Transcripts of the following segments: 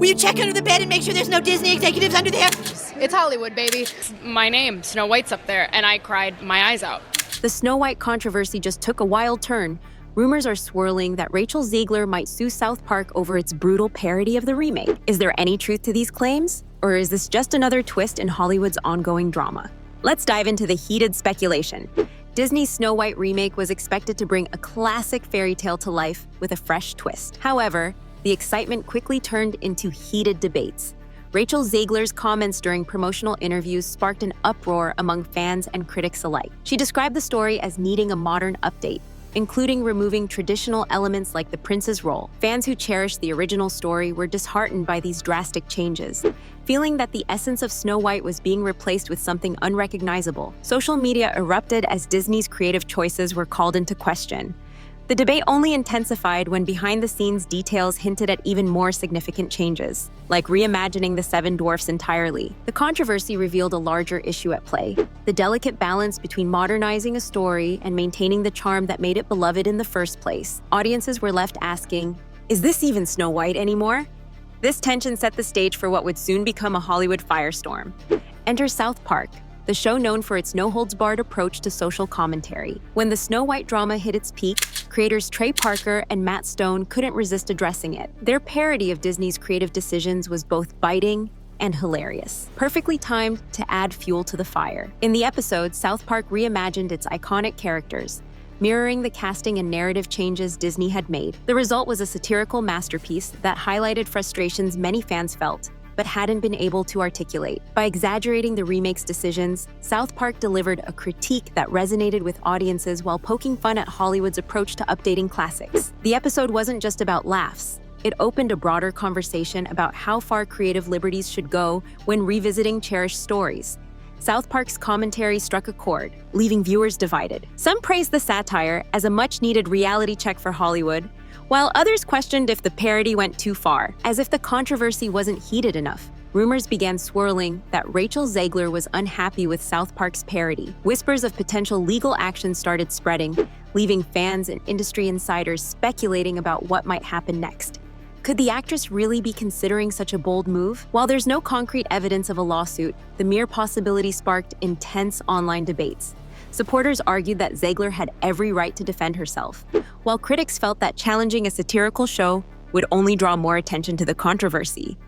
Will you check under the bed and make sure there's no Disney executives under there? It's Hollywood, baby. My name, Snow White's up there, and I cried my eyes out. The Snow White controversy just took a wild turn. Rumors are swirling that Rachel Zegler might sue South Park over its brutal parody of the remake. Is there any truth to these claims? Or is this just another twist in Hollywood's ongoing drama? Let's dive into the heated speculation. Disney's Snow White remake was expected to bring a classic fairy tale to life with a fresh twist. However, the excitement quickly turned into heated debates. Rachel Zegler's comments during promotional interviews sparked an uproar among fans and critics alike. She described the story as needing a modern update, including removing traditional elements like the prince's role. Fans who cherished the original story were disheartened by these drastic changes, feeling that the essence of Snow White was being replaced with something unrecognizable. Social media erupted as Disney's creative choices were called into question. The debate only intensified when behind-the-scenes details hinted at even more significant changes, like reimagining the Seven Dwarfs entirely. The controversy revealed a larger issue at play: the delicate balance between modernizing a story and maintaining the charm that made it beloved in the first place. Audiences were left asking, is this even Snow White anymore? This tension set the stage for what would soon become a Hollywood firestorm. Enter South Park, the show known for its no-holds-barred approach to social commentary. When the Snow White drama hit its peak, creators Trey Parker and Matt Stone couldn't resist addressing it. Their parody of Disney's creative decisions was both biting and hilarious, perfectly timed to add fuel to the fire. In the episode, South Park reimagined its iconic characters, mirroring the casting and narrative changes Disney had made. The result was a satirical masterpiece that highlighted frustrations many fans felt, but hadn't been able to articulate. By exaggerating the remake's decisions, South Park delivered a critique that resonated with audiences while poking fun at Hollywood's approach to updating classics. The episode wasn't just about laughs. It opened a broader conversation about how far creative liberties should go when revisiting cherished stories. South Park's commentary struck a chord, leaving viewers divided. Some praised the satire as a much-needed reality check for Hollywood, while others questioned if the parody went too far. As if the controversy wasn't heated enough, rumors began swirling that Rachel Zegler was unhappy with South Park's parody. Whispers of potential legal action started spreading, leaving fans and industry insiders speculating about what might happen next. Could the actress really be considering such a bold move? While there's no concrete evidence of a lawsuit, the mere possibility sparked intense online debates. Supporters argued that Zegler had every right to defend herself, while critics felt that challenging a satirical show would only draw more attention to the controversy.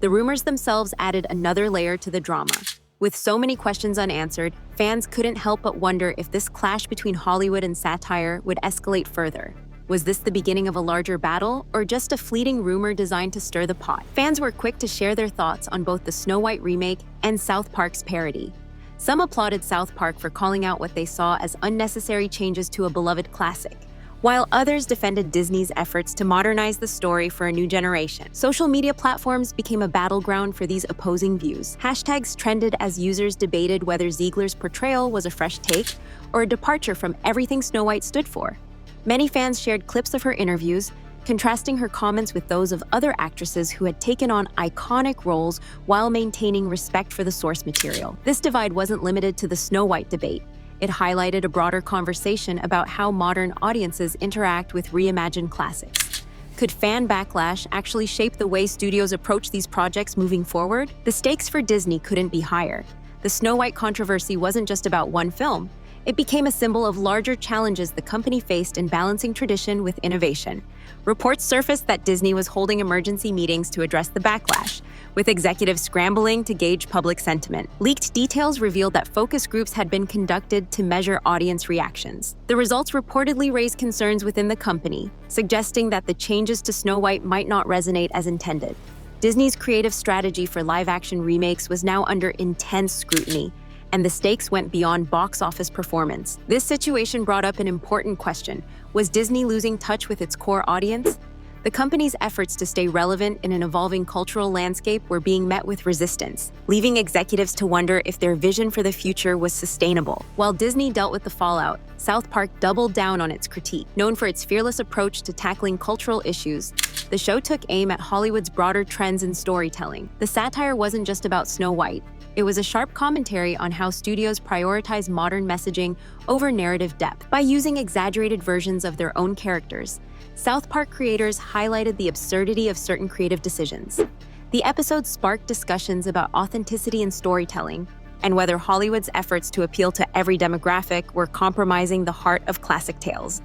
The rumors themselves added another layer to the drama. With so many questions unanswered, fans couldn't help but wonder if this clash between Hollywood and satire would escalate further. Was this the beginning of a larger battle, or just a fleeting rumor designed to stir the pot? Fans were quick to share their thoughts on both the Snow White remake and South Park's parody. Some applauded South Park for calling out what they saw as unnecessary changes to a beloved classic, while others defended Disney's efforts to modernize the story for a new generation. Social media platforms became a battleground for these opposing views. Hashtags trended as users debated whether Zegler's portrayal was a fresh take or a departure from everything Snow White stood for. Many fans shared clips of her interviews, contrasting her comments with those of other actresses who had taken on iconic roles while maintaining respect for the source material. This divide wasn't limited to the Snow White debate. It highlighted a broader conversation about how modern audiences interact with reimagined classics. Could fan backlash actually shape the way studios approach these projects moving forward? The stakes for Disney couldn't be higher. The Snow White controversy wasn't just about one film. It became a symbol of larger challenges the company faced in balancing tradition with innovation. Reports surfaced that Disney was holding emergency meetings to address the backlash, with executives scrambling to gauge public sentiment. Leaked details revealed that focus groups had been conducted to measure audience reactions. The results reportedly raised concerns within the company, suggesting that the changes to Snow White might not resonate as intended. Disney's creative strategy for live-action remakes was now under intense scrutiny, and the stakes went beyond box office performance. This situation brought up an important question. Was Disney losing touch with its core audience? The company's efforts to stay relevant in an evolving cultural landscape were being met with resistance, leaving executives to wonder if their vision for the future was sustainable. While Disney dealt with the fallout, South Park doubled down on its critique. Known for its fearless approach to tackling cultural issues, the show took aim at Hollywood's broader trends in storytelling. The satire wasn't just about Snow White. It was a sharp commentary on how studios prioritize modern messaging over narrative depth. By using exaggerated versions of their own characters, South Park creators highlighted the absurdity of certain creative decisions. The episode sparked discussions about authenticity in storytelling and whether Hollywood's efforts to appeal to every demographic were compromising the heart of classic tales.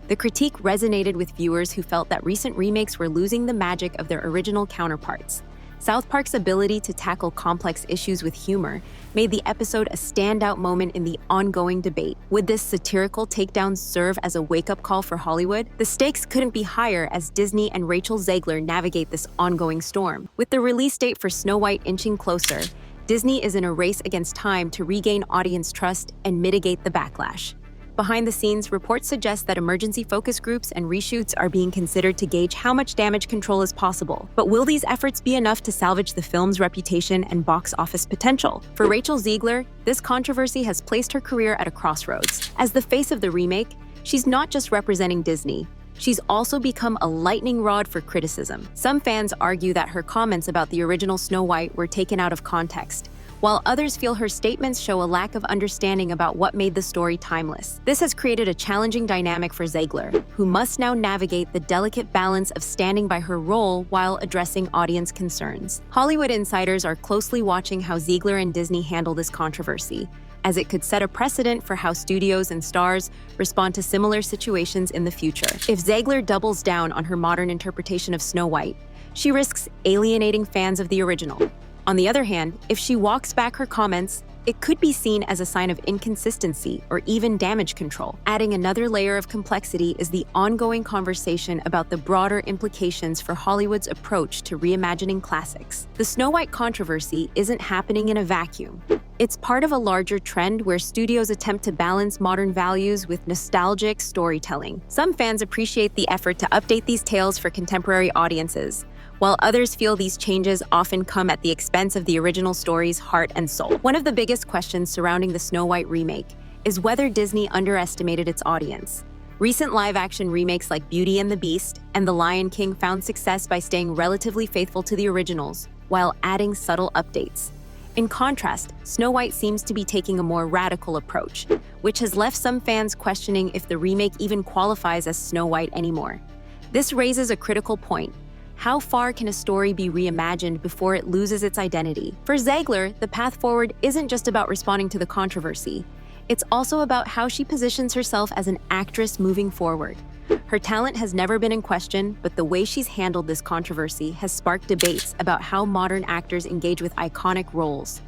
The critique resonated with viewers who felt that recent remakes were losing the magic of their original counterparts. South Park's ability to tackle complex issues with humor made the episode a standout moment in the ongoing debate. Would this satirical takedown serve as a wake-up call for Hollywood? The stakes couldn't be higher as Disney and Rachel Zegler navigate this ongoing storm. With the release date for Snow White inching closer, Disney is in a race against time to regain audience trust and mitigate the backlash. Behind the scenes, reports suggest that emergency focus groups and reshoots are being considered to gauge how much damage control is possible. But will these efforts be enough to salvage the film's reputation and box office potential? For Rachel Zegler, this controversy has placed her career at a crossroads. As the face of the remake, she's not just representing Disney. She's also become a lightning rod for criticism. Some fans argue that her comments about the original Snow White were taken out of context, while others feel her statements show a lack of understanding about what made the story timeless. This has created a challenging dynamic for Zegler, who must now navigate the delicate balance of standing by her role while addressing audience concerns. Hollywood insiders are closely watching how Zegler and Disney handle this controversy, as it could set a precedent for how studios and stars respond to similar situations in the future. If Zegler doubles down on her modern interpretation of Snow White, she risks alienating fans of the original. On the other hand, if she walks back her comments, it could be seen as a sign of inconsistency or even damage control. Adding another layer of complexity is the ongoing conversation about the broader implications for Hollywood's approach to reimagining classics. The Snow White controversy isn't happening in a vacuum. It's part of a larger trend where studios attempt to balance modern values with nostalgic storytelling. Some fans appreciate the effort to update these tales for contemporary audiences, while others feel these changes often come at the expense of the original story's heart and soul. One of the biggest questions surrounding the Snow White remake is whether Disney underestimated its audience. Recent live-action remakes like Beauty and the Beast and The Lion King found success by staying relatively faithful to the originals, while adding subtle updates. In contrast, Snow White seems to be taking a more radical approach, which has left some fans questioning if the remake even qualifies as Snow White anymore. This raises a critical point. How far can a story be reimagined before it loses its identity? For Zegler, the path forward isn't just about responding to the controversy. It's also about how she positions herself as an actress moving forward. Her talent has never been in question, but the way she's handled this controversy has sparked debates about how modern actors engage with iconic roles.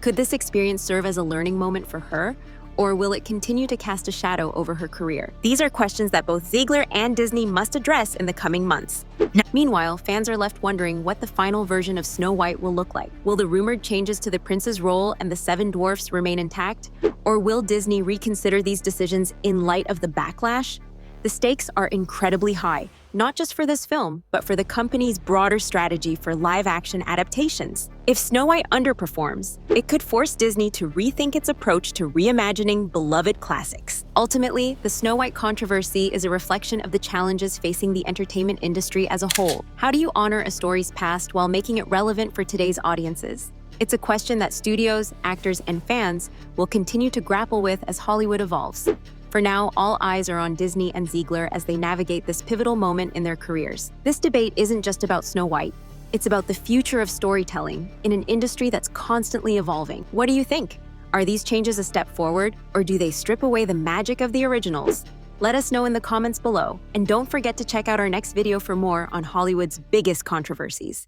Could this experience serve as a learning moment for her, or will it continue to cast a shadow over her career? These are questions that both Zegler and Disney must address in the coming months. Meanwhile, fans are left wondering what the final version of Snow White will look like. Will the rumored changes to the prince's role and the seven dwarfs remain intact? Or will Disney reconsider these decisions in light of the backlash? The stakes are incredibly high, not just for this film, but for the company's broader strategy for live-action adaptations. If Snow White underperforms, it could force Disney to rethink its approach to reimagining beloved classics. Ultimately, the Snow White controversy is a reflection of the challenges facing the entertainment industry as a whole. How do you honor a story's past while making it relevant for today's audiences? It's a question that studios, actors, and fans will continue to grapple with as Hollywood evolves. For now, all eyes are on Disney and Zegler as they navigate this pivotal moment in their careers. This debate isn't just about Snow White. It's about the future of storytelling in an industry that's constantly evolving. What do you think? Are these changes a step forward, or do they strip away the magic of the originals? Let us know in the comments below, and don't forget to check out our next video for more on Hollywood's biggest controversies.